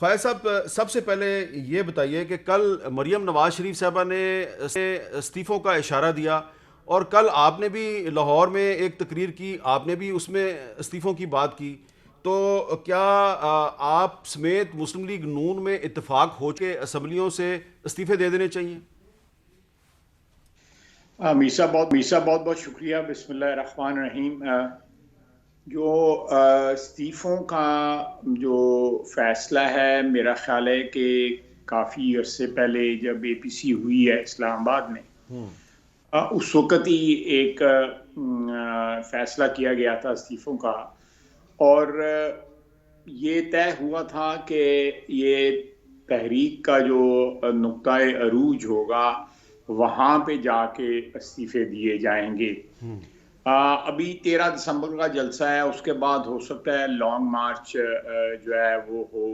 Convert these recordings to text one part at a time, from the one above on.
خواجہ صاحب، سب سے پہلے یہ بتائیے کہ کل مریم نواز شریف صاحبہ نے استعفوں کا اشارہ دیا، اور کل آپ نے بھی لاہور میں ایک تقریر کی، آپ نے بھی اس میں استعفوں کی بات کی، تو کیا آپ سمیت مسلم لیگ نون میں اتفاق ہو کے اسمبلیوں سے استعفے دے دینے چاہیے؟ میسا بہت بہت شکریہ. بسم اللہ الرحمن الرحیم. جو استعفوں کا جو فیصلہ ہے، میرا خیال ہے کہ کافی عرصے پہلے جب اے پی سی ہوئی ہے اسلام آباد میں، اس وقت ہی ایک فیصلہ کیا گیا تھا استعفوں کا، اور یہ طے ہوا تھا کہ یہ تحریک کا جو نقطۂ عروج ہوگا وہاں پہ جا کے استعفے دیے جائیں گے. ابھی 13 دسمبر کا جلسہ ہے، اس کے بعد ہو سکتا ہے لانگ مارچ جو ہے وہ ہو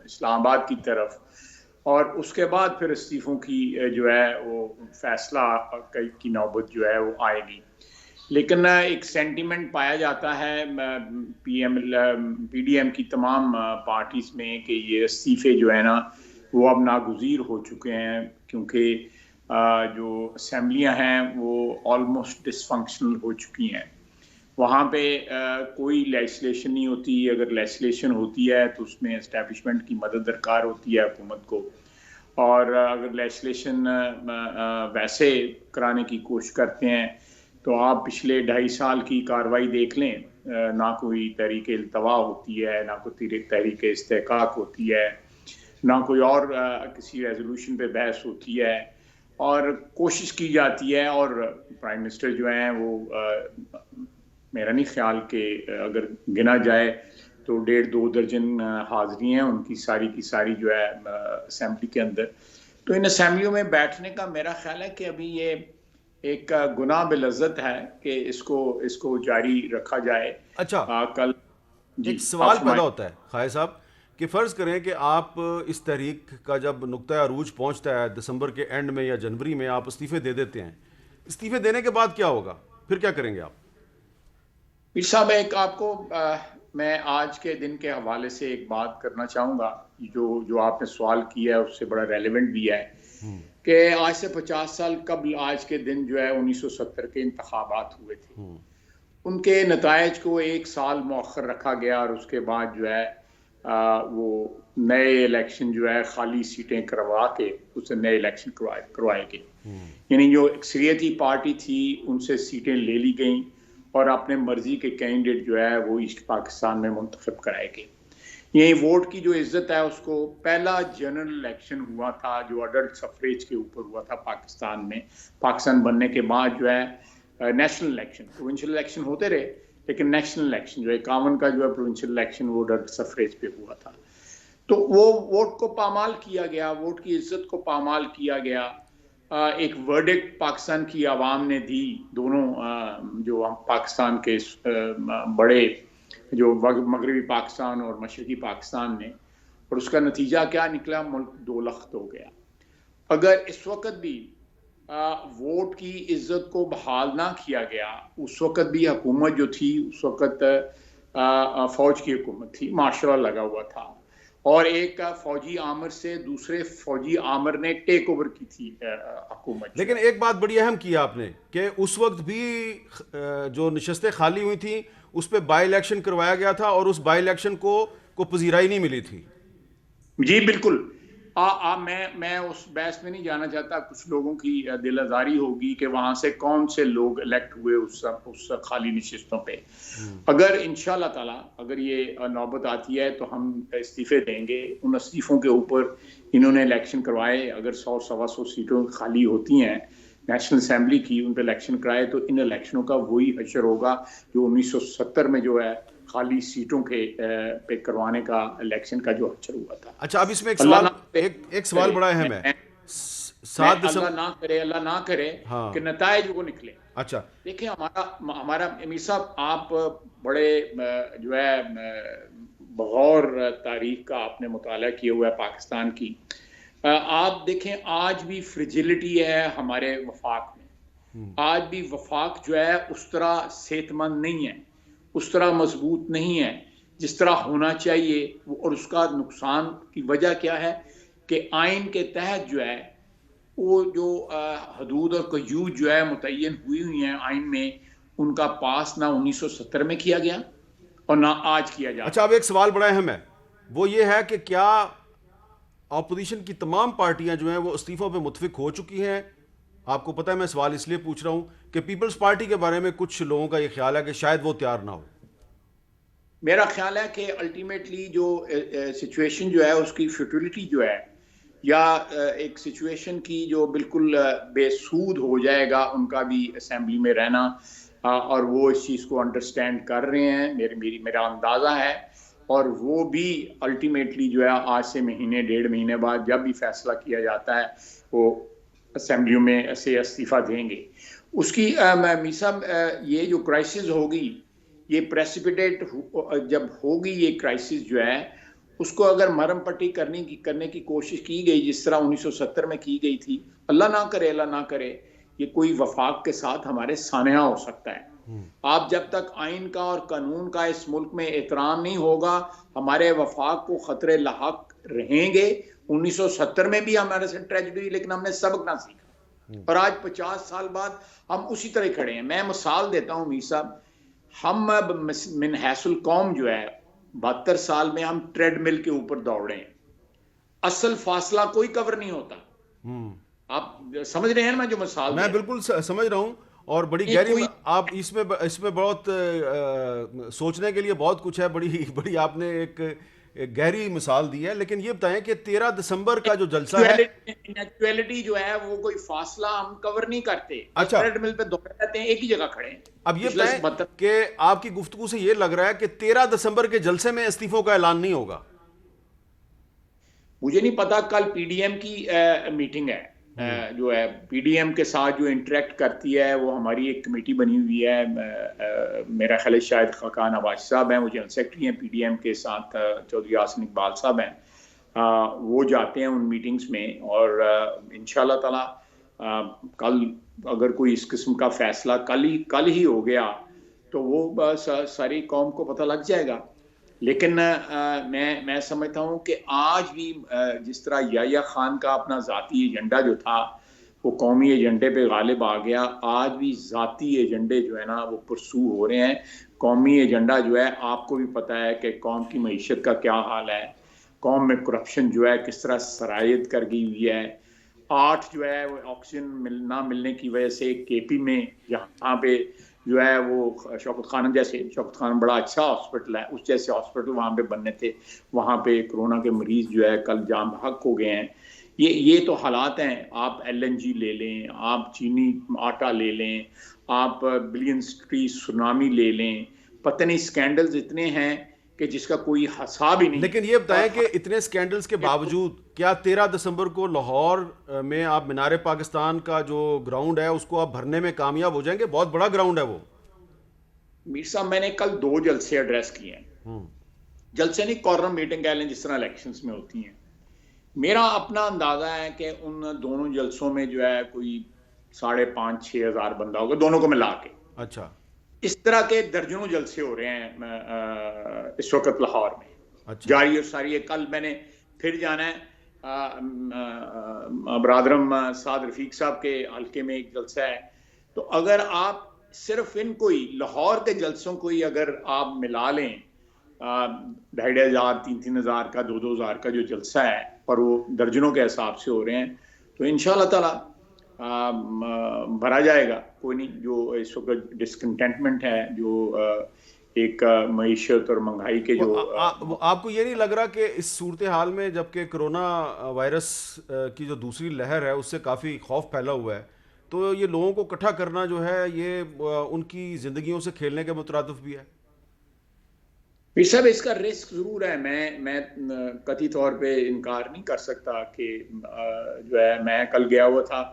اسلام آباد کی طرف، اور اس کے بعد پھر استعفوں کی جو ہے وہ فیصلہ کی نوبت جو ہے وہ آئے گی. لیکن ایک سینٹیمنٹ پایا جاتا ہے پی ڈی ایم کی تمام پارٹیز میں کہ یہ استعفے جو ہے نا وہ اب ناگزیر ہو چکے ہیں، کیونکہ جو اسمبلیاں ہیں وہ آلموسٹ ڈس فنکشنل ہو چکی ہیں. وہاں پہ کوئی لیجسلیشن نہیں ہوتی. اگر لیجسلیشن ہوتی ہے تو اس میں اسٹیبلشمنٹ کی مدد درکار ہوتی ہے حکومت کو، اور اگر لیجسلیشن ویسے کرانے کی کوشش کرتے ہیں تو آپ پچھلے 2.5 سال کی کارروائی دیکھ لیں، نہ کوئی تحریک التوا ہوتی ہے، نہ کوئی تحریک استحقاق ہوتی ہے، نہ کوئی اور کسی ریزولوشن پہ بحث ہوتی ہے، اور کوشش کی جاتی ہے. اور پرائم منسٹر جو ہیں وہ میرا نہیں خیال کہ اگر گنا جائے تو 1.5-2 درجن حاضری ہیں ان کی ساری جو ہے اسمبلی کے اندر. تو ان اسمبلیوں میں بیٹھنے کا میرا خیال ہے کہ ابھی یہ ایک گناہ بلذت ہے کہ اس کو جاری رکھا جائے. اچھا، کل جی ایک سوال آپ پیدا ہوتا ہے خواجہ صاحب کہ فرض کریں کہ آپ اس تحریک کا جب نقطۂ عروج پہنچتا ہے دسمبر کے اینڈ میں یا جنوری میں، آپ استعفے دے دیتے ہیں، استعفے دینے کے بعد کیا ہوگا؟ پھر کیا کریں گے آپ؟ پیر صاحب، ایک آپ کو میں آج کے دن کے حوالے سے ایک بات کرنا چاہوں گا جو آپ نے سوال کیا ہے اس سے بڑا ریلیونٹ بھی ہے، کہ آج سے 50 سال قبل آج کے دن جو ہے 1970 کے انتخابات ہوئے تھے. ان کے نتائج کو 1 سال مؤخر رکھا گیا، اور اس کے بعد جو ہے وہ نئے الیکشن جو ہے خالی سیٹیں کروا کے اسے نئے الیکشن کروائے گئے. یعنی جو اکثریتی پارٹی تھی ان سے سیٹیں لے لی گئیں، اور اپنے مرضی کے کینڈیڈیٹ جو ہے وہ ایسٹ پاکستان میں منتخب کرائے گئے. یہی ووٹ کی جو عزت ہے اس کو، پہلا جنرل الیکشن ہوا تھا جو اڈلٹ سفریج کے اوپر ہوا تھا پاکستان میں. پاکستان بننے کے بعد جو ہے نیشنل الیکشن، پروونشل الیکشن ہوتے رہے، لیکن نیشنل الیکشن جو 51 کا جو ہے پروونشل الیکشن وہ اڈلٹ سفریج پہ ہوا تھا. تو وہ ووٹ کو پامال کیا گیا، ووٹ کی عزت کو پامال کیا گیا. ایک ورڈکٹ پاکستان کی عوام نے دی، دونوں جو پاکستان کے بڑے جو مغربی پاکستان اور مشرقی پاکستان نے، اور اس کا نتیجہ کیا نکلا؟ ملک 2 لخت ہو گیا. اگر اس وقت بھی ووٹ کی عزت کو بحال نہ کیا گیا، اس وقت بھی حکومت جو تھی اس وقت فوج کی حکومت تھی، مارشل لا لگا ہوا تھا، اور ایک فوجی آمر سے دوسرے فوجی آمر نے ٹیک اوور کی تھی حکومت. لیکن ایک بات بڑی اہم کی آپ نے کہ اس وقت بھی جو نشستیں خالی ہوئی تھیں اس پہ بائی الیکشن کروایا گیا تھا، اور اس بائی الیکشن کو پذیرائی نہیں ملی تھی. جی بالکل. میں اس بحث میں نہیں جانا چاہتا. کچھ لوگوں کی دل آزاری ہوگی کہ وہاں سے کون سے لوگ الیکٹ ہوئے اس خالی نشستوں پہ. اگر انشاءاللہ تعالی اگر یہ نوبت آتی ہے تو ہم استعفے دیں گے. ان استعفوں کے اوپر انہوں نے الیکشن کروائے. اگر 100-125 سیٹوں خالی ہوتی ہیں نیشنل اسمبلی کی، ان پہ الیکشن کرائے تو ان الیکشنوں کا وہی حشر ہوگا جو 1970 میں جو ہے خالی سیٹوں کے پہ کروانے کا الیکشن کا جو حشر ہوا تھا. اچھا، اب اس میں ایک سوال کرے بڑا اہم ہے. اللہ نہ کرے کہ نتائج وہ نکلے. اچھا دیکھیں ہمارا امیر صاحب، آپ بڑے جو ہے بغور تاریخ کا آپ نے مطالعہ کیا ہوا ہے پاکستان کی. آپ دیکھیں آج بھی فریجلٹی ہے ہمارے وفاق میں. آج بھی وفاق جو ہے اس طرح صحت مند نہیں ہے، اس طرح مضبوط نہیں ہے. جس طرح ہونا چاہیے، اور اس کا نقصان کی وجہ کیا ہے کہ آئین کے تحت جو ہے وہ جو حدود اور قیود جو ہے متعین ہوئی ہیں آئین میں، ان کا پاس نہ 1970 میں کیا گیا اور نہ آج کیا جا اچھا، رہا۔ اب ایک سوال بڑا اہم ہے، وہ یہ ہے کہ کیا اپوزیشن کی تمام پارٹیاں جو ہیں وہ استعفوں پہ متفق ہو چکی ہیں؟ آپ کو پتہ ہے میں سوال اس لیے پوچھ رہا ہوں کہ پیپلز پارٹی کے بارے میں کچھ لوگوں کا یہ خیال ہے کہ شاید وہ تیار نہ ہو۔ میرا خیال ہے کہ الٹیمیٹلی جو سچویشن جو ہے اس کی فیوٹیلٹی جو ہے، یا ایک سچویشن کی جو بالکل بے سود ہو جائے گا ان کا بھی اسمبلی میں رہنا، اور وہ اس چیز کو انڈرسٹینڈ کر رہے ہیں، میرا اندازہ ہے، اور وہ بھی الٹیمیٹلی جو ہے آج سے مہینے ڈیڑھ مہینے بعد جب بھی فیصلہ کیا جاتا ہے وہ اسمبلیوں میں سے استعفیٰ دیں گے۔ اس کی میسا یہ جو کرائسس ہوگی، یہ پریسیپیٹیٹ جب ہوگی یہ کرائسس جو ہے، اس کو اگر مرم پٹی کرنے کی کوشش کی گئی جس طرح 1970 میں کی گئی تھی، اللہ نہ کرے یہ کوئی وفاق کے ساتھ ہمارے سانحہ ہو سکتا ہے۔ آپ جب تک آئین کا اور قانون کا اس ملک میں احترام نہیں ہوگا، ہمارے وفاق کو خطرے لاحق رہیں گے۔ 1970 میں بھی ہمارے سے ٹریجڈی، لیکن ہم نے سبق نہ سیکھا، اور آج 50 سال بعد ہم اسی طرح کھڑے ہیں۔ میں مثال دیتا ہوں میر صاحب، ہم من حیث القوم جو ہے 72 سال میں ہم ٹریڈ مل کے اوپر دوڑ رہے ہیں، اصل فاصلہ کوئی کور نہیں ہوتا۔ آپ سمجھ رہے ہیں نا میں جو مثال میں بالکل سمجھ رہا ہوں، اور بڑی گہری آپ اس میں بہت سوچنے کے لیے بہت کچھ ہے، بڑی آپ نے ایک گہری مثال دی ہے۔ لیکن یہ بتائیں کہ 13 دسمبر کا جو جلسہ ہے، ایکچویلٹی جو ہے وہ کوئی فاصلہ ہم کور نہیں کرتے، اچھا ٹریڈ مل پہ دوڑے رہتے ہیں، ایک ہی جگہ کھڑے ہیں۔ اب یہ بتائیں کہ آپ کی گفتگو سے یہ لگ رہا ہے کہ 13 دسمبر کے جلسے میں استعفوں کا اعلان نہیں ہوگا؟ مجھے نہیں پتا، کل پی ڈی ایم کی میٹنگ ہے، جو ہے پی ڈی ایم کے ساتھ جو انٹریکٹ کرتی ہے، وہ ہماری ایک کمیٹی بنی ہوئی ہے، میرا خیال ہے شاہد خاقان عباسی صاحب ہیں، وہ جنرل سیکرٹری ہیں پی ڈی ایم کے، ساتھ چودھری یاسین اقبال صاحب ہیں، وہ جاتے ہیں ان میٹنگز میں، اور انشاءاللہ تعالی کل اگر کوئی اس قسم کا فیصلہ کل ہی ہو گیا تو وہ ساری قوم کو پتہ لگ جائے گا۔ لیکن میں سمجھتا ہوں کہ آج بھی جس طرح یحییٰ خان کا اپنا ذاتی ایجنڈا جو تھا وہ قومی ایجنڈے پہ غالب آ گیا، آج بھی ذاتی ایجنڈے جو ہے نا وہ پرسو ہو رہے ہیں۔ قومی ایجنڈا جو ہے آپ کو بھی پتہ ہے کہ قوم کی معیشت کا کیا حال ہے، قوم میں کرپشن جو ہے کس طرح سرایت کر گئی ہوئی ہے۔ 8 جو ہے وہ آکسیجن نہ ملنے کی وجہ سے کے پی میں جہاں پہ جو ہے وہ شوکت خانم جیسے، شوکت خانم بڑا اچھا ہاسپٹل ہے، اس جیسے ہاسپٹل وہاں پہ بننے تھے، وہاں پہ کرونا کے مریض جو ہے کل جام بحق ہو گئے ہیں۔ یہ تو حالات ہیں۔ آپ ایل این جی لے لیں، آپ چینی آٹا لے لیں، آپ بلینز ٹری سونامی لے لیں، پتہ نہیں سکینڈلز اتنے ہیں کہ جس کا کوئی حساب ہی نہیں۔ لیکن یہ بتائیں کہ اتنے سکینڈلز کے باوجود کیا 13 دسمبر کو لاہور میں آپ مینار پاکستان کا جو گراؤنڈ ہے اس کو آپ بھرنے میں کامیاب ہو جائیں گے؟ بہت بڑا گراؤنڈ ہے وہ۔ میر صاحب میں نے کل 2 جلسے ایڈریس کیے ہیں، جلسے نہیں، کارنر میٹنگ کہہ لیں جس طرح الیکشنز میں ہوتی ہیں۔ میرا اپنا اندازہ ہے کہ ان دونوں جلسوں میں جو ہے کوئی 5,500-6 ہزار بندہ ہوگا دونوں کو ملا کے۔ اچھا، اس طرح کے درجنوں جلسے ہو رہے ہیں اس وقت لاہور میں، جاری اور ساری ہے۔ کل میں نے پھر جانا ہے، برادرم سعد رفیق صاحب کے حلقے میں ایک جلسہ ہے۔ تو اگر آپ صرف ان کو ہی لاہور کے جلسوں کو ہی اگر آپ ملا لیں، 2,500 3,000 ہزار کا 2,000 ہزار کا جو جلسہ ہے، اور وہ درجنوں کے حساب سے ہو رہے ہیں، تو انشاءاللہ تعالی بھرا جائے گا۔ کوئی نہیں، جو اس وقت ڈسکنٹینٹمنٹ ہے، جو ایک معیشت اور مہنگائی کے جو آپ کو یہ نہیں لگ رہا کہ اس صورتحال میں جبکہ کرونا وائرس کی جو دوسری لہر ہے اس سے کافی خوف پھیلا ہوا ہے، تو یہ لوگوں کو اکٹھا کرنا جو ہے یہ ان کی زندگیوں سے کھیلنے کے مترادف بھی ہے؟ پھر صاحب اس کا رسک ضرور ہے، میں قطعی طور پہ انکار نہیں کر سکتا کہ جو ہے میں کل گیا ہوا تھا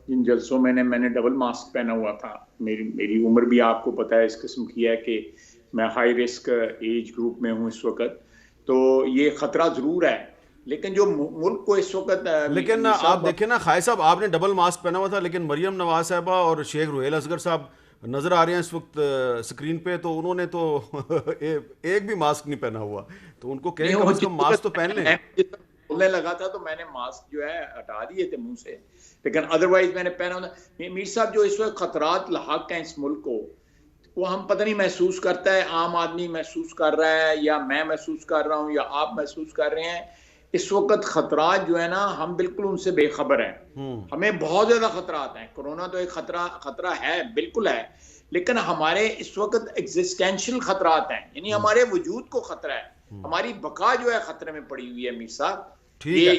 جن جلسوں میں نے ڈبل ماسک پہنا ہوا تھا۔ میری عمر بھی آپ کو پتہ ہے اس قسم کی ہے کہ میں ہائی رسک ایج گروپ میں ہوں اس وقت، تو یہ خطرہ ضرور ہے۔ لیکن جو ملک کو اس وقت، لیکن آپ دیکھیں نا خائے صاحب، آپ نے ڈبل ماسک پہنا ہوا تھا، لیکن مریم نواز صاحبہ اور شیخ روہیل اصغر صاحب نظر آ رہے ہیں اس وقت اسکرین پہ، تو انہوں نے تو ایک بھی ماسک نہیں پہنا ہوا، تو ان کو کہیں کم از کم ماسک تو پہن لیں۔ بولنے لگا تھا تو میں نے ماسک جو ہے ہٹا دیے تھے منہ سے، لیکن ادروائز میں نے پہنا ہوتا۔ میر صاحب جو اس وقت خطرات لاحق ہیں اس ملک کو، وہ ہم پتہ نہیں محسوس کرتا ہے، عام آدمی محسوس کر رہا ہے یا میں محسوس کر رہا ہوں یا آپ محسوس کر رہے ہیں۔ اس وقت خطرات جو ہے نا، ہم بالکل ان سے بے خبر ہیں۔ ہمیں بہت زیادہ خطرات ہیں، کورونا تو ایک خطرہ ہے، بالکل ہے، لیکن ہمارے اس وقت ایگزسٹینشل خطرات ہیں، یعنی ہمارے وجود کو خطرہ ہے، ہماری بقا جو ہے خطرے میں پڑی ہوئی ہے۔ میر صاحب ٹھیک ہے۔